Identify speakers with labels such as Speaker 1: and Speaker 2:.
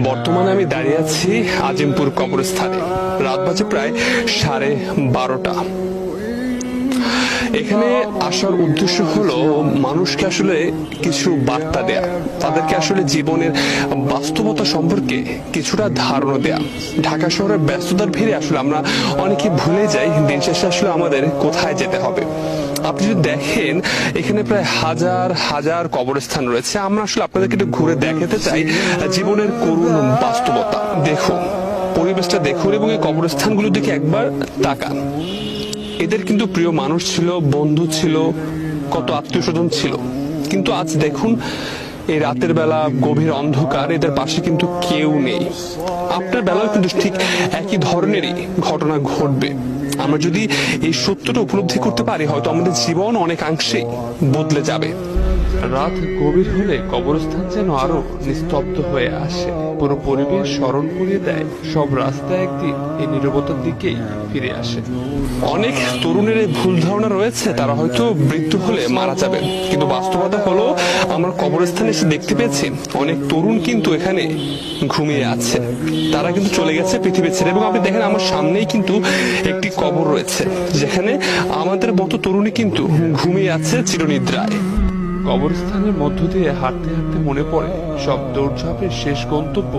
Speaker 1: বর্তমানে আমি দাঁড়িয়ে আছি আজিমপুর কবরস্থানে। রাত বাজে প্রায় 12:30। এখানে আসার উদ্দেশ্য হলো মানুষকে আসলে কিছু বার্তা দেয়া, তাদেরকে আসলে জীবনের বাস্তবতা সম্পর্কে কিছুটা ধারণা দেয়া। ঢাকা শহরের ব্যস্ততার ভিড়ে আসলে আমরা অনেকে ভুলে যাই দিন শেষে আসলে আমাদের কোথায় যেতে হবে। আপনি যদি দেখেন এখানে প্রায় হাজার হাজার কবরস্থান রয়েছে। আমরা আসলে আপনাদেরকে একটু ঘুরে দেখাতে চাই জীবনের করুণ বাস্তবতা। দেখুন, পরিবেশটা দেখুন এবং এই কবরস্থানগুলোর দিকে একবার তাকান। এদের কিন্তু প্রিয় মানুষ ছিল, বন্ধু ছিল, কত আত্মীয় স্বজন ছিল, কিন্তু আজ দেখুন এই রাতের বেলা গভীর অন্ধকার, এদের পাশে কিন্তু কেউ নেই। আপনার বেলাও কিন্তু ঠিক একই ধরনেরই ঘটনা ঘটবে। আমরা যদি এই সত্যটা উপলব্ধি করতে পারি, হয়তো আমাদের জীবন অনেকাংশেই বদলে যাবে। রাত গভীর হলে কবরস্থান যেন আরো নিস্তব্ধ হয়ে আসে। পুরো পরিবেশ স্মরণ করিয়ে দেয় সব রাস্তা একদিন এই নীরবতার দিকেই ফিরে আসে। অনেক তরুণের এই ভুল ধারণা রয়েছে তারা হয়তো মৃত্যু হলে মারা যাবে, কিন্তু বাস্তবতা হলো আমরা কবরস্থানে এসে দেখতে পেয়েছি অনেক তরুণ কিন্তু এখানে ঘুমিয়ে আছে। তারা কিন্তু চলে গেছে পৃথিবী ছেড়ে। এবং আপনি দেখেন আমার সামনেই কিন্তু একটি কবর রয়েছে যেখানে আমাদের মতো তরুণী কিন্তু ঘুমিয়ে আছে চিরনিদ্রায়। কবরস্থানের মধ্য দিয়ে হাঁটতে হাঁটতে মনে পড়ে সব দৌড়ঝাঁপের শেষ গন্তব্য